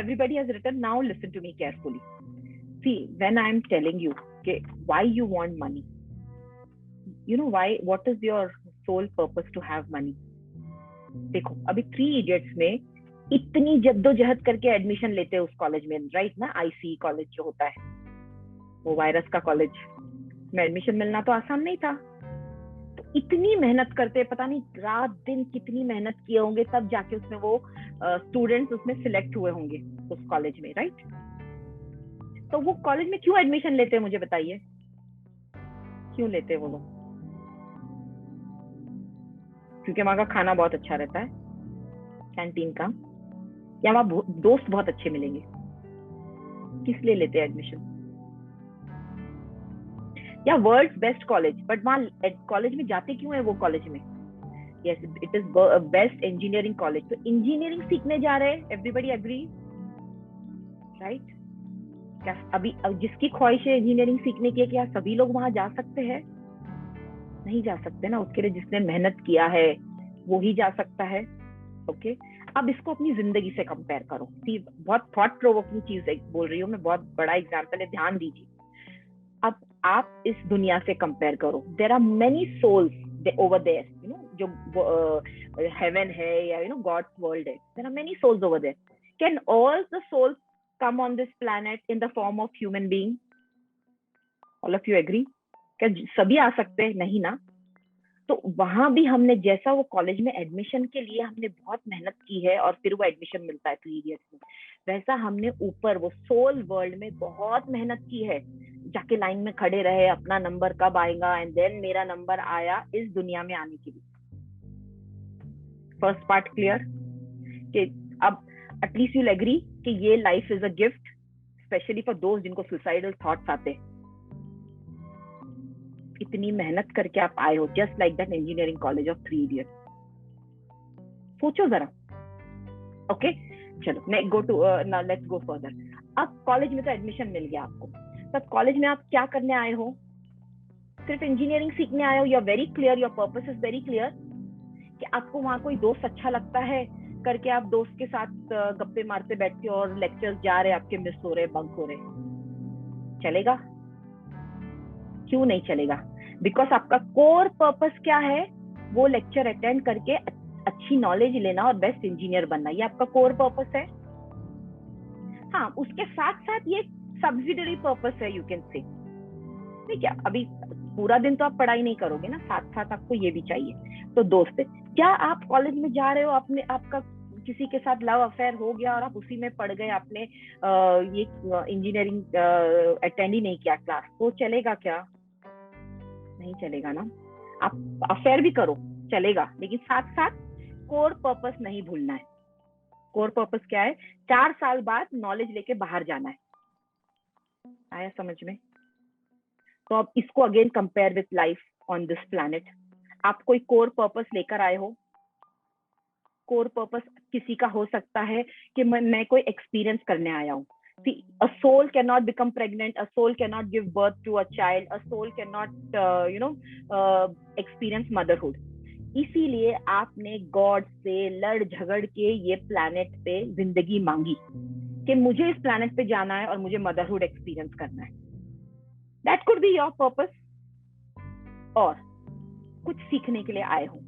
everybody has written. Now listen to me carefully. See, when I am telling you, okay, why you want money, you know why? What is your sole purpose to have money? देखो, अभी 3 Idiots में इतनी जद्दोजहद करके admission लेते हैं उस college में, राइट ना? IC कॉलेज जो होता है, वो वायरस का कॉलेज में एडमिशन मिलना तो आसान नहीं था। तो इतनी मेहनत करते, पता नहीं रात दिन कितनी मेहनत किए होंगे, तब जाके उसमें वो स्टूडेंट्स उसमें सिलेक्ट हुए होंगे उस कॉलेज में, राइट? तो वो कॉलेज में क्यों एडमिशन लेते हैं, मुझे बताइए, क्यों लेते हैं वो लोग? क्योंकि वहां का खाना बहुत अच्छा रहता है, कैंटीन का, या वहां दोस्त बहुत अच्छे मिलेंगे। किस लिए लेते हैं एडमिशन? या वर्ल्ड्स बेस्ट कॉलेज, बट वहां कॉलेज में जाते क्यों है वो कॉलेज में? Yes, it is best engineering college. तो इंजीनियरिंग सीखने जा रहे हैं, एवरीबडी एग्री, राइट? क्या अभी जिसकी ख्वाहिश है इंजीनियरिंग सीखने की, क्या सभी लोग वहां जा सकते हैं? नहीं जा सकते ना। उसके लिए जिसने मेहनत किया है वो ही जा सकता है। ओके, अब इसको अपनी जिंदगी से कंपेयर करो। बहुत थॉट प्रोवोकिंग चीज बोल रही हूँ मैं, बहुत बड़ा एग्जाम्पल है, ध्यान दीजिए। अब आप इस दुनिया से कंपेयर करो। There are many souls over there, you know, जो हेवन है या यू नो गॉड्स वर्ल्ड है। There are many souls over there. Can all the souls come on this planet in the form of human being? All of you agree? क्या सभी आ सकते हैं? नहीं ना। तो वहां भी हमने, जैसा वो कॉलेज में एडमिशन के लिए हमने बहुत मेहनत की है और फिर वो एडमिशन मिलता है 3 इयर्स में, वैसा हमने ऊपर वो सोल वर्ल्ड में बहुत मेहनत की है। जाके लाइन में खड़े रहे, अपना नंबर कब आएगा, एंड देन मेरा नंबर आया इस दुनिया में आने के लिए। First part clear? कि अब एटलीस्ट यू एग्री कि ये life is a gift, specially for दोस्त जिनको सुसाइडल थॉट्स आते हैं। इतनी मेहनत करके आप आए हो, just like that engineering college of 3 years. सोचो जरा। ओके, चलो लेट्स गो फर्दर। अब कॉलेज में तो एडमिशन मिल गया आपको, तब कॉलेज में आप क्या करने आए हो? सिर्फ इंजीनियरिंग सीखने आए हो? You are very clear, your purpose is very clear कि आपको वहां कोई दोस्त अच्छा लगता है करके आप दोस्त के साथ गप्पे मारते बैठते हो और लेक्चर्स जा रहे, आपके मिस हो रहे, बंक हो रहे। चलेगा? क्यों नहीं चलेगा? बिकॉज आपका कोर पर्पस क्या है? वो लेक्चर अटेंड करके अच्छी नॉलेज लेना और बेस्ट इंजीनियर बनना, ये आपका कोर पर्पस है। हाँ, उसके साथ साथ ये सब्सिडरी पर्पस है, यू कैन से। ठीक है, अभी पूरा दिन तो आप पढ़ाई नहीं करोगे ना, साथ साथ आपको ये भी चाहिए। तो दोस्त, क्या आप कॉलेज में जा रहे हो, आपका किसी के साथ लव अफेयर हो गया और आप उसी में पढ़ गए, आपने ये इंजीनियरिंग अटेंड ही नहीं किया क्लास, तो चलेगा क्या? नहीं चलेगा ना। आप अफेयर भी करो, चलेगा, लेकिन साथ साथ कोर पर्पस नहीं भूलना है। कोर पर्पस क्या है? 4 साल बाद नॉलेज लेके बाहर जाना है। आया समझ में? तो अब इसको again compare with life on this planet. आप कोई कोर पर्पस लेकर आए हो। कोर पर्पस किसी का हो सकता है कि मैं कोई एक्सपीरियंस करने आया हूँ। See, a soul cannot become pregnant, a soul cannot give birth to a child, a soul cannot experience motherhood. इसीलिए आपने गॉड से लड़ झगड़ के ये प्लैनेट पे जिंदगी मांगी कि मुझे इस प्लैनेट पे जाना है और मुझे मदरहुड एक्सपीरियंस करना है। That could be your purpose. और कुछ सीखने के लिए आए हो,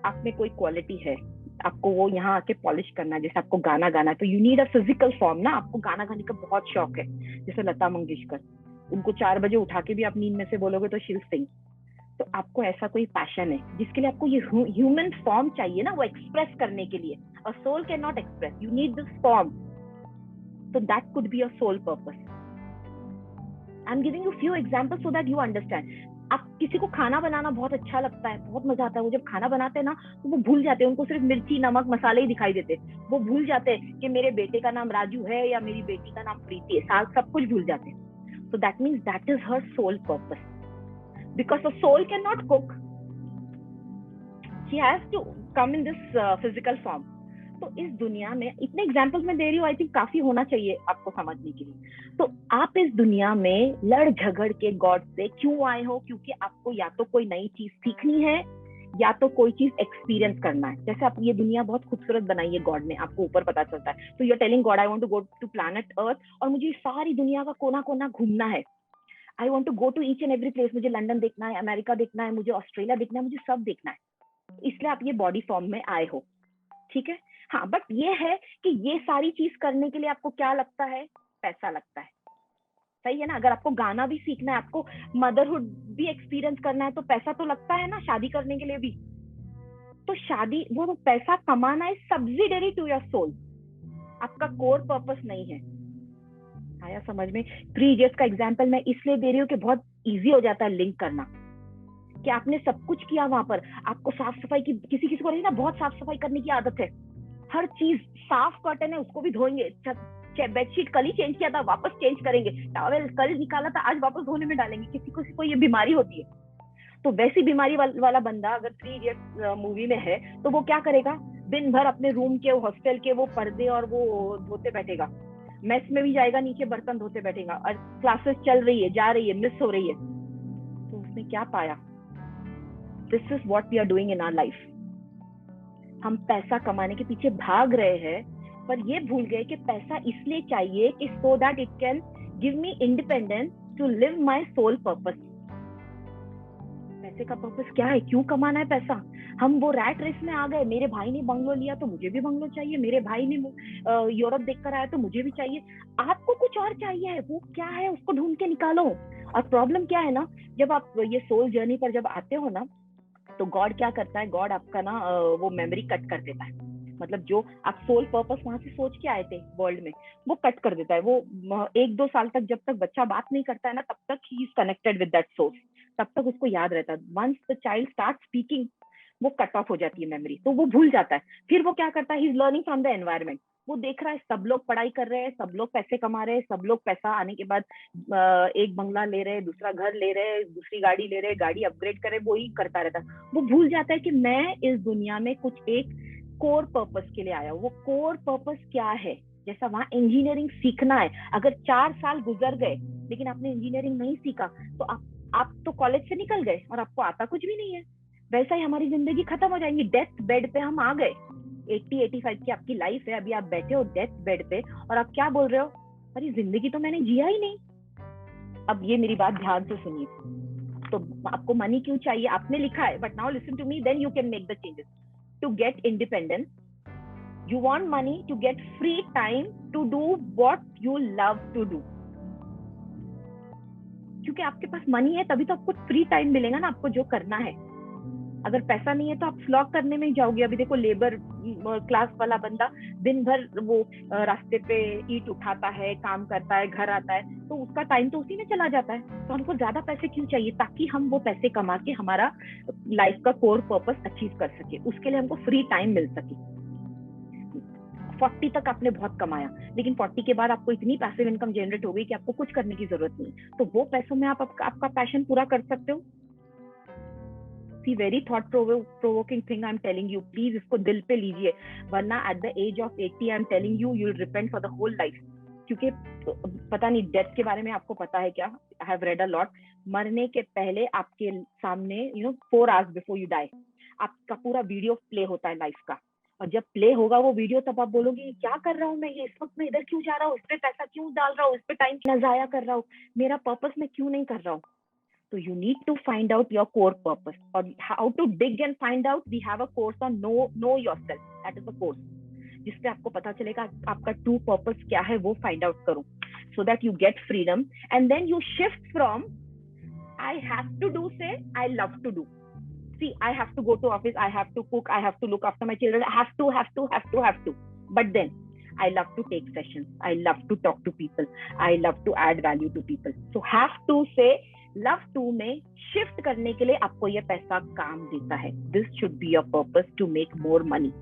आप में कोई क्वालिटी है, आपको वो यहाँ आके पॉलिश करना है। जैसे आपको गाना गाना है तो you need a physical form ना। आपको गाना गाने का बहुत शौक है, जैसे लता मंगेशकर, उनको 4 बजे उठा के भी आप नींद में से बोलोगे तो शील सिंग। तो आपको ऐसा कोई पैशन है जिसके लिए आपको ये ह्यूमन फॉर्म चाहिए ना, वो एक्सप्रेस करने के लिए। A soul can not express, you need this form. तो that could be a soul purpose. I am giving you few examples so that you understand. आप किसी को खाना बनाना बहुत अच्छा लगता है, बहुत मजा आता है, वो जब खाना बनाते हैं ना तो वो भूल जाते हैं, उनको सिर्फ मिर्ची नमक मसाले ही दिखाई देते। वो भूल जाते हैं कि मेरे बेटे का नाम राजू है या मेरी बेटी का नाम प्रीति है, सब कुछ भूल जाते हैं। So that means that is her sole purpose. Because a soul cannot cook, she has to come in this physical form. तो इस दुनिया में इतने एग्जाम्पल्स मैं दे रही हूँ, आई थिंक काफी होना चाहिए आपको समझने के लिए। तो आप इस दुनिया में लड़ झगड़ के गॉड से क्यों आए हो? क्योंकि आपको या तो कोई नई चीज सीखनी है या तो कोई चीज एक्सपीरियंस करना है। जैसे आप, ये दुनिया बहुत खूबसूरत बनाई है गॉड ने, आपको ऊपर पता चलता है, तो you are telling God I want to go to planet earth, और मुझे सारी दुनिया का कोना कोना घूमना है, I want to go to each and every place, मुझे लंदन देखना है, अमेरिका देखना है, मुझे ऑस्ट्रेलिया देखना है, मुझे सब देखना है, इसलिए आप ये बॉडी फॉर्म में आए हो, ठीक है। हाँ, बट ये है कि ये सारी चीज करने के लिए आपको क्या लगता है? पैसा लगता है, सही है ना। अगर आपको गाना भी सीखना है, आपको मदरहुड भी एक्सपीरियंस करना है, तो पैसा तो लगता है ना, शादी करने के लिए भी। तो शादी, वो पैसा कमाना है सब्सिडरी टू योर सोल, आपका कोर पर्पस नहीं है। आया समझ में? 3 इडियट्स का एग्जाम्पल मैं इसलिए दे रही हूँ कि बहुत इजी हो जाता है लिंक करना, कि आपने सब कुछ किया वहां पर, आपको साफ सफाई की, किसी किसी को नहीं ना बहुत साफ सफाई करने की आदत है, हर चीज साफ, कर्टन है उसको भी धोएंगे, बेडशीट कल ही चेंज किया था वापस चेंज करेंगे, टॉवेल कल निकाला था आज वापस धोने में डालेंगे, किसी को ये बीमारी होती है। तो वैसी बीमारी वाला बंदा अगर 3 इडियट्स मूवी में है, तो वो क्या करेगा? दिन भर अपने रूम के, हॉस्टल के वो पर्दे और वो धोते बैठेगा, मेस में भी जाएगा, नीचे बर्तन धोते बैठेगा, और क्लासेस चल रही है, जा रही है, मिस हो रही है, तो उसने क्या पाया? This is what we are doing in our life. हम पैसा कमाने के पीछे भाग रहे हैं, पर ये भूल गए कि पैसा इसलिए चाहिए कि so that it can give me independence to live my soul purpose. पैसे का पर्पस क्या है? क्यों कमाना है पैसा? हम वो रैट रेस में आ गए, मेरे भाई ने बंगलो लिया तो मुझे भी बंगलो चाहिए, मेरे भाई ने यूरोप देखकर आया तो मुझे भी चाहिए। आपको कुछ और चाहिए है, वो क्या है उसको ढूंढ के निकालो। और प्रॉब्लम क्या है ना, जब आप ये सोल जर्नी पर जब आते हो ना, तो गॉड क्या करता है? गॉड आपका ना वो मेमोरी कट कर देता है, मतलब जो आप सोल पर्पस वहां से सोच के आए थे वर्ल्ड में, वो कट कर देता है। वो 1-2 साल तक, जब तक बच्चा बात नहीं करता है ना, तब तक ही is connected with that source, तब तक उसको याद रहता है। Once the child start speaking, वो कट ऑफ हो जाती है मेमोरी, तो वो भूल जाता है। फिर वो क्या करता है? He is learning from the environment. वो देख रहा है सब लोग पढ़ाई कर रहे हैं, सब लोग पैसे कमा रहे हैं, सब लोग पैसा आने के बाद एक बंगला ले रहे हैं, दूसरा घर ले रहे हैं, दूसरी गाड़ी ले रहे हैं, गाड़ी अपग्रेड करे, वो ही करता रहता है। वो भूल जाता है कि मैं इस दुनिया में कुछ एक कोर पर्पस के लिए आया हूँ। वो कोर पर्पस क्या है? जैसा वहां इंजीनियरिंग सीखना है, अगर 4 साल गुजर गए लेकिन आपने इंजीनियरिंग नहीं सीखा, तो आप तो कॉलेज से निकल गए और आपको आता कुछ भी नहीं है। वैसा ही हमारी जिंदगी खत्म हो जाएगी, डेथ बेड पे हम आ गए। 80-85 की आपकी लाइफ है, अभी आप बैठे हो डेथ बेड पे और आप क्या बोल रहे हो? अरे जिंदगी तो मैंने जिया ही नहीं। अब ये मेरी बात ध्यान से सुनिए। तो आपको मनी क्यों चाहिए? आपने लिखा है, but now listen to me, then you can make the changes. To get independence, you want money to get free time to do what you love to do। क्योंकि आपके पास मनी है तभी तो आपको फ्री टाइम मिलेगा ना, आपको जो करना है। अगर पैसा नहीं है तो आप स्लॉग करने में ही जाओगे। अभी देखो लेबर क्लास वाला बंदा दिन भर वो रास्ते पे ईंट उठाता है, काम करता है, घर आता है, तो उसका टाइम तो उसी में चला जाता है। तो हमको ज्यादा पैसे क्यों चाहिए? ताकि हम वो पैसे कमा के हमारा लाइफ का कोर पर्पस अचीव कर सके, उसके लिए हमको फ्री टाइम मिल सके। 40 तक आपने बहुत कमाया, लेकिन 40 के बाद आपको इतनी पैसिव इनकम जनरेट हो गई कि आपको कुछ करने की जरूरत नहीं, तो वो पैसों में आप आपका पैशन पूरा कर सकते हो। See very thought provoking thing I am telling you, please इसको दिल पे लीजिए, वरना at the age of 80 I am telling you, you will repent for the whole life. क्योंकि पता नहीं डेथ के बारे में आपको पता है क्या? I have read a lot. मरने के पहले आपके सामने 4 आवर्स बिफोर यू डाई आपका पूरा वीडियो प्ले होता है लाइफ का, और जब प्ले होगा वो वीडियो तब आप बोलोगे क्या कर रहा हूँ मैं, ये इस वक्त मैं इधर क्यों जा रहा हूँ, इस पे पैसा क्यों डाल रहा हूँ, इस पे टाइम क्यों जाया कर रहा हूँ, मेरा पर्पस मैं क्यों नहीं कर रहा हूँ। तो you need to find out your core purpose, और how to dig and find out, we have a course on know yourself, that is a course जिससे आपको पता चलेगा आपका ट्रू पर्पस क्या है, वो फाइंड आउट करो, so that you get freedom and then you shift from I have to do say I love to do. See, I have to go to office, I have to cook, I have to look after my children, I have to. But then, I love to take sessions, I love to talk to people, I love to add value to people. So have to से love to में shift करने के लिए आपको ये पैसा काम देता है. This should be your purpose to make more money.